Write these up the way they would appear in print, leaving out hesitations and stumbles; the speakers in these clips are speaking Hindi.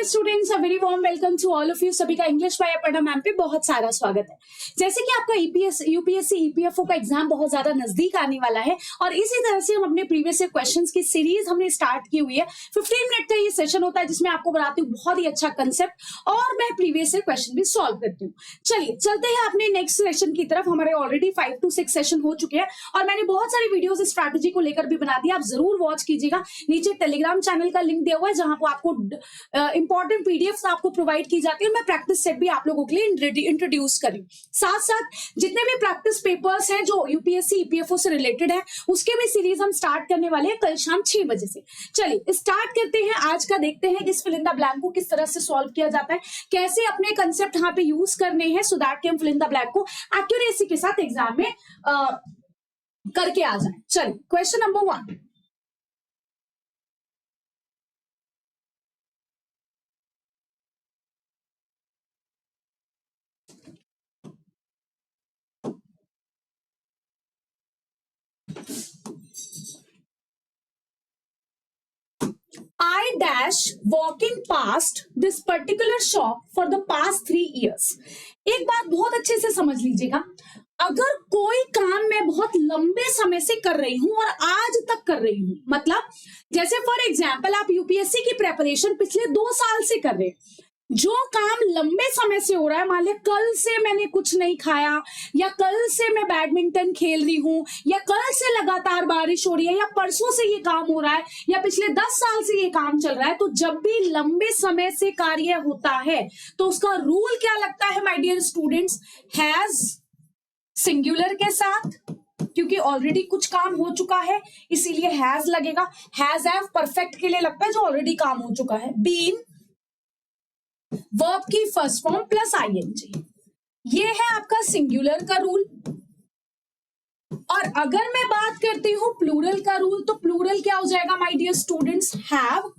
Dear students, a very warm welcome to all of you. सभी का इंग्लिश बाय अपर्णा मैम पे बहुत सारा स्वागत है। जैसे कि आपका यूपीएससी ईपीएफओ का एग्जाम बहुत ज्यादा नजदीक आने वाला है और इसी तरह से हम अपने प्रीवियस ईयर क्वेश्चंस की सीरीज हमने स्टार्ट की हुई है। 15 मिनट का ये सेशन होता है जिसमें आपको बताती हूँ बहुत ही अच्छा कंसेप्ट और मैं प्रीवियस ईयर क्वेश्चन भी सॉल्व करती हूँ। चलिए चलते हैं अपने नेक्स्ट सेशन की तरफ। हमारे ऑलरेडी 5 to 6 सेशन हो चुके हैं और मैंने बहुत सारी वीडियोस स्ट्रैटेजी को लेकर भी बना दी, आप जरूर वॉच कीजिएगा। नीचे टेलीग्राम चैनल का लिंक दिया हुआ है जहां पर आपको इंपॉर्टेंट पीडीएफ आपको प्रोवाइड की जाती है। मैं प्रैक्टिस सेट भी आप लोगों के लिए इंट्रोड्यूस करी। साथ साथ जितने भी प्रैक्टिस पेपर्स हैं जो यूपीएससी ईपीएफओ से रिलेटेड है उसके भी सीरीज हम स्टार्ट करने वाले हैं कल शाम 6 बजे से। चलिए स्टार्ट करते हैं आज का। देखते हैं इस फिल इन द ब्लैंक को किस तरह से सॉल्व किया जाता है, कैसे अपने कंसेप्ट यहाँ पे यूज करने हैं सो दैट कि हम फिल इन द ब्लैंक को एक्यूरेसी के साथ एग्जाम में करके आ जाए। चलिए question number 1। I dash walking past this particular shop for the past 3 years। एक बात बहुत अच्छे से समझ लीजिएगा, अगर कोई काम मैं बहुत लंबे समय से कर रही हूं और आज तक कर रही हूं, मतलब जैसे फॉर एग्जांपल आप यूपीएससी की प्रिपरेशन पिछले 2 साल से कर रहे हैं, जो काम लंबे समय से हो रहा है, मान लिया कल से मैंने कुछ नहीं खाया या कल से मैं बैडमिंटन खेल रही हूं या कल से लगातार बारिश हो रही है या परसों से ये काम हो रहा है या पिछले 10 साल से ये काम चल रहा है, तो जब भी लंबे समय से कार्य होता है तो उसका रूल क्या लगता है my dear students? Has singular के साथ, क्योंकि ऑलरेडी कुछ काम हो चुका है इसीलिए हैज लगेगा। हैज हैव परफेक्ट के लिए लगता है जो ऑलरेडी काम हो चुका है। बीन वर्ब की फर्स्ट फॉर्म प्लस आईएनजी, ये है आपका सिंगुलर का रूल। और अगर मैं बात करती हूं प्लूरल का रूल, तो प्लूरल क्या हो जाएगा my dear students? Have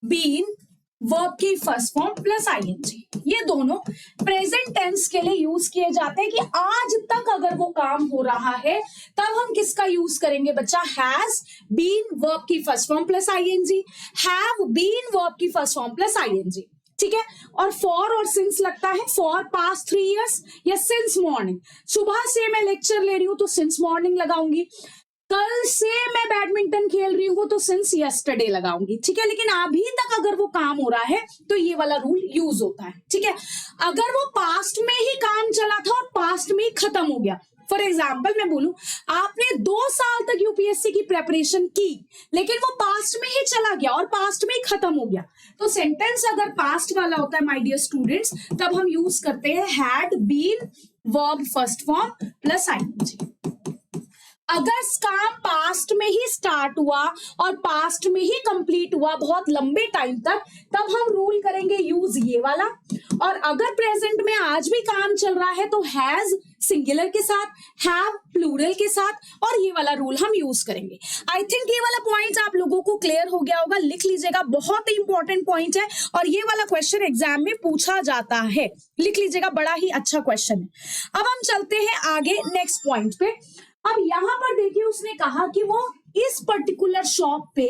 been verb की फर्स्ट फॉर्म प्लस आईएनजी। ये दोनों प्रेजेंट टेंस के लिए यूज किए जाते हैं कि आज तक अगर वो काम हो रहा है तब हम किसका यूज करेंगे बच्चा? हैज बीन वर्ब की first form plus ING, have been verb की फर्स्ट फॉर्म प्लस आईएनजी। ठीक है। और फॉर और सिंस लगता है फॉर पास्ट 3 years या सिंस मॉर्निंग। सुबह से मैं लेक्चर ले रही हूं तो सिंस मॉर्निंग लगाऊंगी, कल से मैं बैडमिंटन खेल रही हूँ तो सिंस यस्टरडे लगाऊंगी। ठीक है, लेकिन अभी तक अगर वो काम हो रहा है तो ये वाला रूल यूज होता है। ठीक है, अगर वो पास्ट में ही काम चला था और पास्ट में ही खत्म हो गया, फॉर एग्जाम्पल मैं बोलूं आपने 2 साल तक यूपीएससी की प्रिपरेशन की लेकिन वो पास्ट में ही चला गया और पास्ट में ही खत्म हो गया, तो सेंटेंस अगर पास्ट वाला होता है माय डियर स्टूडेंट्स तब हम यूज करते हैं had been verb first form plus ING. अगर काम पास्ट में ही स्टार्ट हुआ और पास्ट में ही कंप्लीट हुआ बहुत लंबे टाइम तक, तब हम रूल करेंगे यूज ये वाला। और अगर प्रेजेंट में आज भी काम चल रहा है तो हैज सिंगुलर के साथ, हैव प्लूरल के साथ और ये वाला रूल हम यूज करेंगे। आई थिंक ये वाला पॉइंट आप लोगों को क्लियर हो गया होगा, लिख लीजिएगा, बहुत ही इंपॉर्टेंट पॉइंट है और ये वाला क्वेश्चन एग्जाम में पूछा जाता है, लिख लीजिएगा, बड़ा ही अच्छा क्वेश्चन है। अब हम चलते हैं आगे नेक्स्ट पॉइंट पे। अब यहां पर देखिए उसने कहा कि वो इस पर्टिकुलर शॉप पे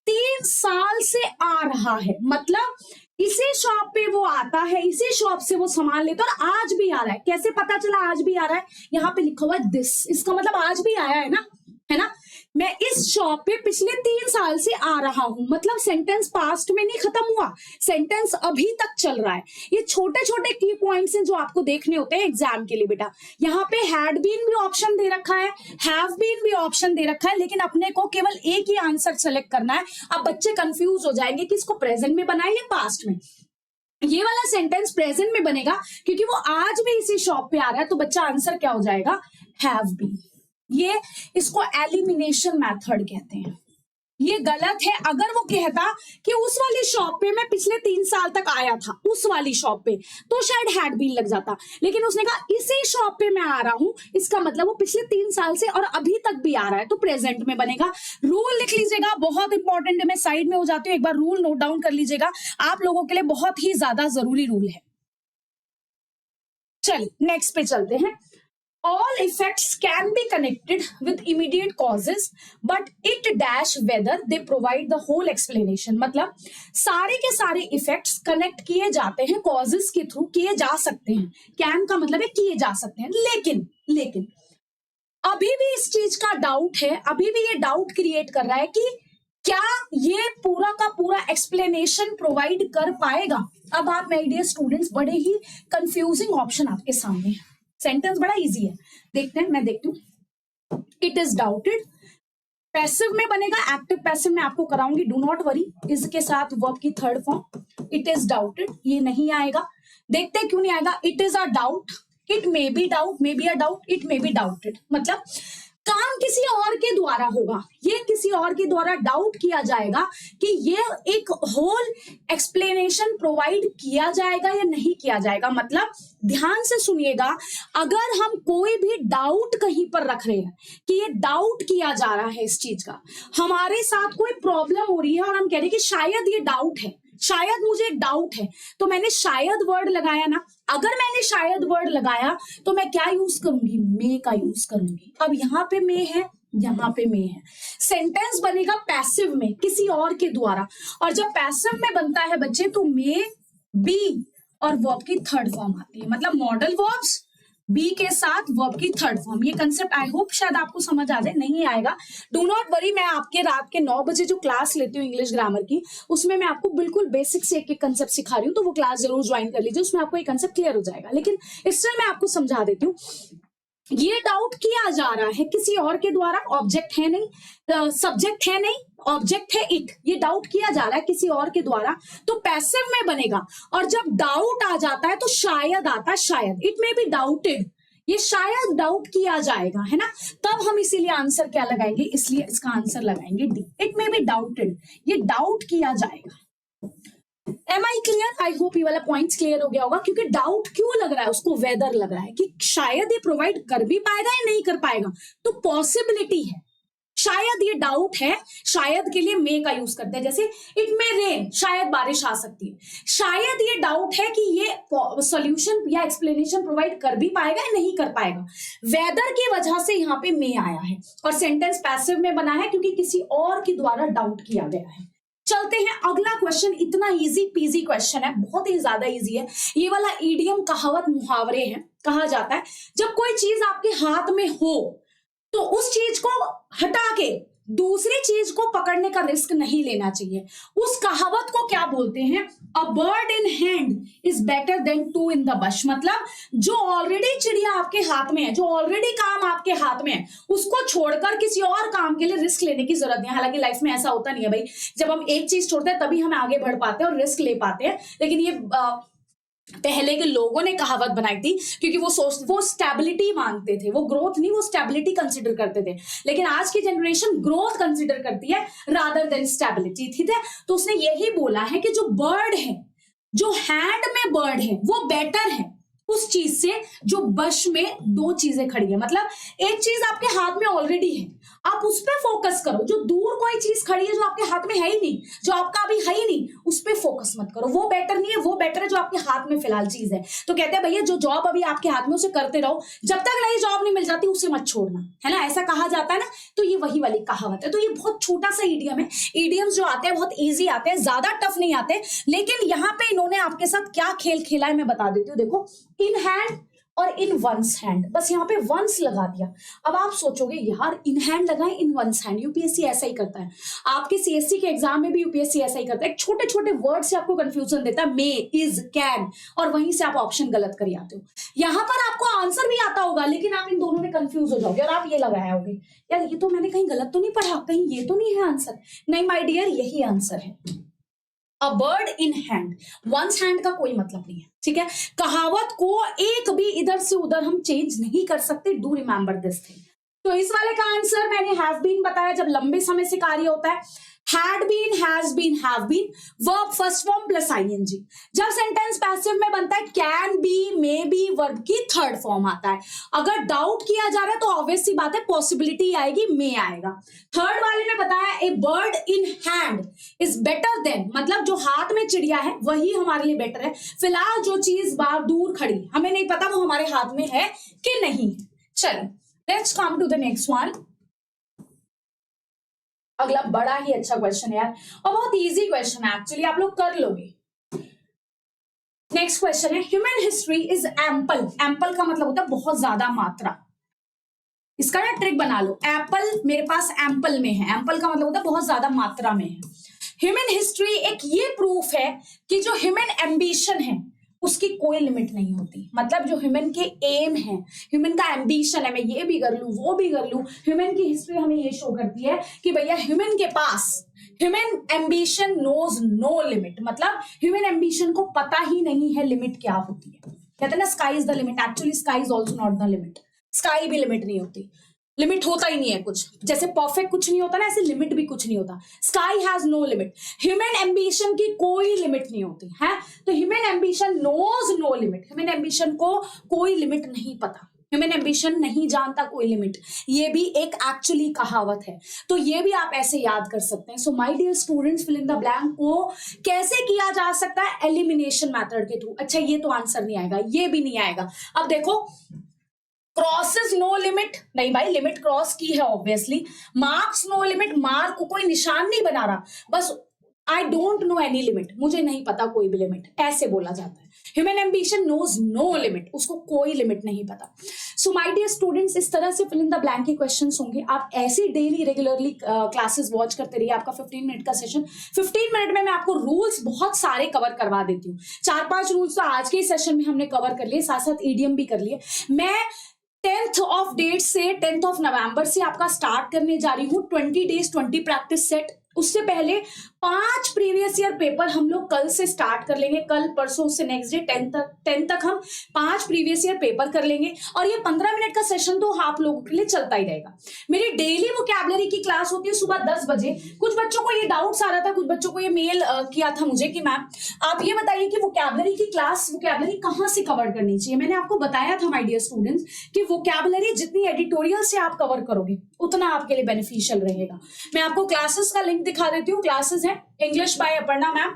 3 साल से आ रहा है, मतलब इसी शॉप पे वो आता है, इसी शॉप से वो सामान लेता है और आज भी आ रहा है। कैसे पता चला आज भी आ रहा है? यहाँ पे लिखा हुआ है दिस, इसका मतलब आज भी आया है ना, है ना। मैं इस शॉप पे पिछले 3 साल से आ रहा हूं, मतलब सेंटेंस पास्ट में नहीं खत्म हुआ, सेंटेंस अभी तक चल रहा है। ये छोटे छोटे की पॉइंट्स हैं जो आपको देखने होते हैं एग्जाम के लिए बेटा। यहाँ पे हैड बीन भी ऑप्शन दे रखा है, हैव बीन भी ऑप्शन दे रखा है, लेकिन अपने को केवल एक ही आंसर सेलेक्ट करना है। अब बच्चे कंफ्यूज हो जाएंगे कि इसको प्रेजेंट में बनाए या पास्ट में। ये वाला सेंटेंस प्रेजेंट में बनेगा क्योंकि वो आज भी इसी शॉप पे आ रहा है, तो बच्चा आंसर क्या हो जाएगा? Have been. ये इसको एलिमिनेशन मेथड कहते हैं। ये गलत है। अगर वो कहता कि उस वाली शॉप पे मैं पिछले 3 साल तक आया था, उस वाली शॉप पे, तो शायद हैड बीन लग जाता, लेकिन उसने कहा इसी शॉप पे मैं आ रहा हूं, इसका मतलब वो पिछले 3 साल से और अभी तक भी आ रहा है, तो प्रेजेंट में बनेगा। रूल लिख लीजिएगा, बहुत इंपॉर्टेंट है। मैं साइड में हो जाती हूँ, एक बार रूल नोट डाउन कर लीजिएगा, आप लोगों के लिए बहुत ही ज्यादा जरूरी रूल है। चलिए नेक्स्ट पे चलते हैं। all effects can be connected with immediate causes but it dash whether they provide the whole explanation। मतलब सारे के सारे इफेक्ट्स कनेक्ट किए जाते हैं कॉजेस के थ्रू, किए जा सकते हैं। कैन का मतलब है किए जा सकते हैं, लेकिन अभी भी इस चीज का डाउट है, अभी भी ये डाउट क्रिएट कर रहा है कि क्या ये पूरा का पूरा एक्सप्लेनेशन प्रोवाइड कर पाएगा। अब आप माय डियर स्टूडेंट्स, बड़े ही कंफ्यूजिंग ऑप्शन आपके सामने है। सेंटेंस बड़ा इजी है, देखते हैं, मैं देखती हूँ। इट इज डाउटेड, पैसिव में बनेगा, एक्टिव पैसिव में आपको कराऊंगी, डू नॉट वरी। इसके साथ वर्ब की third form, it is doubted, ये नहीं आएगा। देखते हैं क्यों नहीं आएगा। It is a doubt, it may B doubt, may be a doubt, it may be doubted. मतलब काम किसी और के द्वारा होगा, ये किसी और के द्वारा डाउट किया जाएगा कि ये एक होल एक्सप्लेनेशन प्रोवाइड किया जाएगा या नहीं किया जाएगा। मतलब ध्यान से सुनिएगा, अगर हम कोई भी डाउट कहीं पर रख रहे हैं कि ये डाउट किया जा रहा है इस चीज का, हमारे साथ कोई प्रॉब्लम हो रही है और हम कह रहे हैं कि शायद ये डाउट है, शायद मुझे एक डाउट है, तो मैंने शायद वर्ड लगाया ना। अगर मैंने शायद वर्ड लगाया तो मैं क्या यूज करूंगी, मे का यूज करूंगी। अब यहाँ पे मे है, यहाँ पे मे है, सेंटेंस बनेगा पैसिव में, किसी और के द्वारा। और जब पैसिव में बनता है बच्चे तो मे बी और वर्ब की थर्ड फॉर्म आती है। मतलब मॉडल वर्ब्स बी के साथ वर्ब की थर्ड फॉर्म। ये कंसेप्ट आई होप शायद आपको समझ आ जाए, नहीं आएगा डू नॉट वरी। मैं आपके रात के 9 बजे जो क्लास लेती हूँ इंग्लिश ग्रामर की, उसमें मैं आपको बिल्कुल बेसिक से एक कंसेप्ट सिखा रही हूँ, तो वो क्लास जरूर ज्वाइन कर लीजिए, उसमें आपको ये कंसेप्ट क्लियर हो जाएगा। लेकिन स्टिल मैं आपको समझा देती हूँ। ये डाउट किया जा रहा है किसी और के द्वारा, ऑब्जेक्ट है नहीं, सब्जेक्ट है नहीं, ऑब्जेक्ट है इट। ये डाउट किया जा रहा है किसी और के द्वारा, तो पैसिव में बनेगा। और जब डाउट आ जाता है तो शायद आता है, शायद, इट मे बी डाउटेड, ये शायद डाउट किया जाएगा, है ना। तब हम इसीलिए आंसर क्या लगाएंगे, इसलिए इसका आंसर लगाएंगे D. It may be doubted, ये डाउट किया जाएगा। Am I clear? I hope ये वाला पॉइंट क्लियर हो गया होगा। क्योंकि डाउट क्यों लग रहा है उसको, वेदर लग रहा है कि शायद ये प्रोवाइड कर भी पाएगा या नहीं कर पाएगा, तो पॉसिबिलिटी है। शायद ये डाउट है, शायद के लिए मे का यूज करते हैं। जैसे इट मे रेन, शायद बारिश आ सकती है। शायद ये डाउट है कि ये सॉल्यूशन या एक्सप्लेनेशन प्रोवाइड कर भी पाएगा या नहीं कर पाएगा। वेदर की वजह से यहाँ पे मे आया है और सेंटेंस पैसिव में बना है क्योंकि किसी और के द्वारा डाउट किया गया है। चलते हैं अगला क्वेश्चन। इतना इजी पीजी क्वेश्चन है, बहुत ही ज्यादा इजी है। ये वाला ईडियम, कहावत, मुहावरे हैं। कहा जाता है जब कोई चीज आपके हाथ में हो तो उस चीज को हटा के दूसरी चीज को पकड़ने का रिस्क नहीं लेना चाहिए। उस कहावत को क्या बोलते हैं, a bird in hand is better than two in the bush. मतलब जो ऑलरेडी चिड़िया आपके हाथ में है, जो ऑलरेडी काम आपके हाथ में है, उसको छोड़कर किसी और काम के लिए रिस्क लेने की जरूरत नहीं है। हालांकि लाइफ में ऐसा होता नहीं है भाई, जब हम एक चीज छोड़ते हैं तभी हम आगे बढ़ पाते हैं और रिस्क ले पाते हैं। लेकिन ये पहले के लोगों ने कहावत बनाई थी क्योंकि वो स्टेबिलिटी मांगते थे, वो ग्रोथ नहीं, वो स्टेबिलिटी कंसीडर करते थे। लेकिन आज की जनरेशन ग्रोथ कंसीडर करती है रादर देन स्टेबिलिटी, ठीक है। तो उसने यही बोला है कि जो बर्ड है, जो हैंड में बर्ड है, वो बेटर है उस चीज से जो बश में दो चीजें खड़ी है। मतलब एक चीज आपके हाथ में ऑलरेडी है, आप उस पर फोकस करो। जो दूर कोई चीज खड़ी है जो आपके हाथ में है ही नहीं, जो आपका अभी है ही नहीं, उस पर फोकस मत करो। वो बेटर नहीं है, वो बेटर है जो आपके हाथ में फिलहाल चीज है। तो कहते हैं भैया जो जॉब अभी आपके हाथ में उसे करते रहो, जब तक नई जॉब नहीं मिल जाती उसे मत छोड़ना, है ना, ऐसा कहा जाता है ना। तो ये वही वाली कहावत है। तो ये बहुत छोटा सा ईडियम है। ईडियम्स जो आते हैं बहुत ईजी आते हैं, ज्यादा टफ नहीं आते। लेकिन यहाँ पे इन्होंने आपके साथ क्या खेल खेला है मैं बता देती हूँ। देखो, इन हैंड और इन वंस हैंड, बस यहाँ पे वंस लगा दिया। अब आप सोचोगे यार इन हैंड लगाए इन वंस हैंड, यूपीएससी ऐसा ही करता है। आपके सीएससी के एग्जाम में भी यूपीएससी ऐसा ही करता है, छोटे छोटे वर्ड से आपको कंफ्यूजन देता है, मे, इज, कैन, और वहीं से आप ऑप्शन गलत कर आते हो। यहाँ पर आपको आंसर भी आता होगा लेकिन आप इन दोनों में कंफ्यूज हो जाओगे और आप ये लगाया होगे यार ये तो मैंने कहीं गलत तो नहीं पढ़ा, कहीं ये तो नहीं है आंसर। नहीं माय डियर, यही आंसर है। A bird in hand, once hand का कोई मतलब नहीं है, ठीक है। कहावत को एक भी इधर से उधर हम चेंज नहीं कर सकते, डू रिमेंबर दिस थिंग। तो इस वाले का आंसर मैंने हैव बीन बताया, जब लंबे समय से कार्य होता है। Had been, has been, have been, verb first form plus ING. जब सेंटेंस पैसिव में बनता है can be, may be, verb की थर्ड फॉर्म आता है। अगर डाउट किया जा रहा है तो ऑब्वियस सी बात है पॉसिबिलिटी आएगी, मे आएगा। थर्ड वाले में बताया a bird in hand is better than, मतलब जो हाथ में चिड़िया है वही हमारे लिए बेटर है। फिलहाल जो चीज बाहर दूर खड़ी, हमें नहीं पता वो हमारे हाथ में है कि नहीं है, चलो let's come to the next one. अगला बड़ा ही अच्छा क्वेश्चन है यार, और बहुत इजी क्वेश्चन है एक्चुअली, आप लोग कर लोगे। नेक्स्ट क्वेश्चन है, human history is ample. Ample का मतलब होता है बहुत ज्यादा मात्रा। इसका ना ट्रिक बना लो, एप्पल मेरे पास एम्पल में है, एम्पल का मतलब होता है बहुत ज्यादा मात्रा में है। ह्यूमन हिस्ट्री एक ये प्रूफ है कि जो ह्यूमन एम्बिशन है उसकी कोई लिमिट नहीं होती। मतलब जो ह्यूमन के एम है, ह्यूमन का एम्बिशन है, मैं ये भी कर लूं वो भी कर लूं, ह्यूमन की हिस्ट्री हमें ये शो करती है कि भैया ह्यूमन के पास human ambition knows no limit. मतलब ह्यूमन एम्बिशन को पता ही नहीं है लिमिट क्या होती है। कहते हैं ना sky is the limit, actually sky is also not the limit. Sky भी लिमिट नहीं होती, लिमिट होता ही नहीं है कुछ। जैसे परफेक्ट कुछ नहीं होता ना, ऐसे लिमिट भी कुछ नहीं होता। Sky has no limit, human ambition की कोई लिमिट नहीं होती है। तो human ambition knows no limit, human ambition को कोई लिमिट नहीं पता, ह्यूमन एम्बिशन नहीं जानता कोई लिमिट। ये भी एक एक्चुअली कहावत है, तो ये भी आप ऐसे याद कर सकते हैं। So my dear students, fill in the blank को कैसे किया जा सकता है? एलिमिनेशन मेथड के थ्रू। अच्छा ये तो आंसर नहीं आएगा, ये भी नहीं आएगा। अब देखो, क्रॉसेस नो लिमिट, नहीं भाई लिमिट क्रॉस की है obviously. Marks no limit, mark को कोई निशान नहीं बना रहा, बस I don't know any limit, मुझे नहीं पता कोई भी लिमिट, ऐसे बोला जाता है। Human ambition knows no limit, उसको कोई लिमिट नहीं पता। सो माय डियर स्टूडेंट्स, इस तरह से फिल इन द ब्लैंक के क्वेश्चंस होंगे। आप ऐसे डेली रेगुलरली क्लासेस वॉच करते रहिए। आपका 15 मिनट का सेशन, 15 मिनट में मैं आपको रूल्स बहुत सारे कवर करवा देती हूँ। 4-5 रूल्स तो आज के ही सेशन में हमने कवर कर लिए, साथ साथ ईडीएम भी कर लिए। मैं 10th ऑफ डेट से 10th ऑफ नवंबर से आपका स्टार्ट करने जा रही हूँ 20 डेज 20 प्रैक्टिस सेट। उससे पहले 5 प्रीवियस ईयर पेपर हम लोग कल से स्टार्ट कर लेंगे। कल परसों से नेक्स्ट डे 10 तक हम 5 प्रीवियस ईयर पेपर कर लेंगे। और ये 15 मिनट का सेशन तो आप लोगों के लिए चलता ही रहेगा। मेरी डेली वोकैबुलरी की क्लास होती है सुबह 10 बजे। कुछ बच्चों को ये डाउट्स आ रहा था, कुछ बच्चों को ये मेल किया था मुझे कि मैम आप ये बताइए कि वोकैबुलरी की क्लास, वोकैबुलरी कहाँ से कवर करनी चाहिए। मैंने आपको बताया था माय डियर स्टूडेंट्स कि वोकैबुलरी जितनी एडिटोरियल से आप कवर करोगे उतना आपके लिए बेनिफिशियल रहेगा। मैं आपको क्लासेस का लिंक दिखा देती हूँ। क्लासेस है इंग्लिश बाय अपर्णा मैम,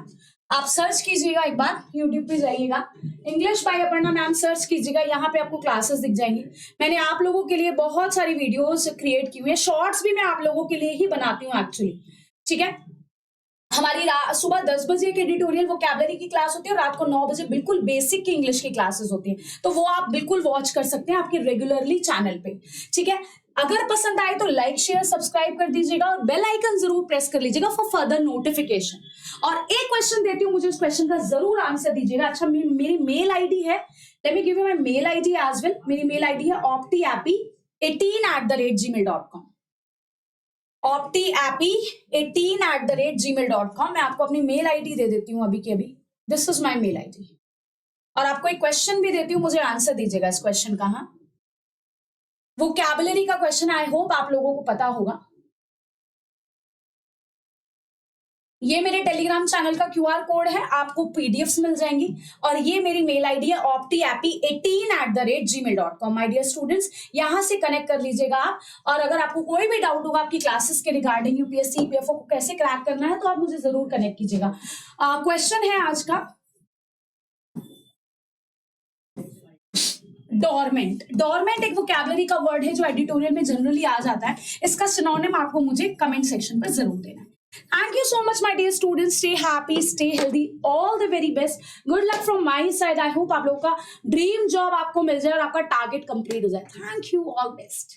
आप सर्च कीजिएगा, एक बार यूट्यूब पे जाइएगा, English by Aparna ma'am search कीजिएगा, यहाँ पे आपको क्लासेस दिख जाएंगी। मैंने आप लोगों के लिए बहुत सारी वीडियोस क्रिएट की हुई है, शॉर्ट्स भी मैं आप लोगों के लिए ही बनाती हूँ एक्चुअली। ठीक है, हमारी सुबह 10 बजे एक एडिटोरियल वोकैबुलरी की क्लास होती है और रात को 9 बजे बिल्कुल बेसिक की इंग्लिश की क्लासेस होती है, तो वो आप बिल्कुल वॉच कर सकते हैं आपके रेगुलरली चैनल पे। ठीक है, अगर पसंद आए तो लाइक शेयर सब्सक्राइब कर दीजिएगा और बेल आइकन जरूर प्रेस कर लीजिएगा फॉर फर्दर नोटिफिकेशन। और एक क्वेश्चन देती हूँ, मुझे उस क्वेश्चन का जरूर आंसर दीजिएगा। अच्छा मेरी मेल आईडी है, let me give you my mail ID as well. मेरी मेल आईडी है optiappy18@gmail.com, optiappy18@gmail.com। मैं आपको अपनी मेल आईडी दे देती हूँ अभी के अभी, this is my mail ID. और आपको एक क्वेश्चन भी देती हूँ, मुझे आंसर दीजिएगा इस क्वेश्चन का। हाँ, वोकैबुलरी का क्वेश्चन, आई होप आप लोगों को पता होगा। ये मेरे टेलीग्राम चैनल का क्यूआर कोड है, आपको पीडीएफ्स मिल जाएंगी। और ये मेरी मेल आईडी है optiappy18@gmail.com। माय डियर स्टूडेंट्स, यहां से कनेक्ट कर लीजिएगा आप। और अगर आपको कोई भी डाउट होगा आपकी क्लासेस के रिगार्डिंग, यूपीएससी ईपीएफओ को कैसे क्रैक करना है, तो आप मुझे जरूर कनेक्ट कीजिएगा। क्वेश्चन है आज का, डोरमेंट। डोरमेंट एक वोकैबुलरी का वर्ड है जो एडिटोरियल में जनरली आ जाता है। इसका सिनोनिम आपको मुझे कमेंट सेक्शन पर जरूर देना है। Thank you so much, my dear students. Stay happy, stay healthy. All the very best. Good luck from my side. I hope आप लोगों का ड्रीम जॉब आपको मिल जाए और आपका टारगेट कंप्लीट हो जाए। Thank you, all best.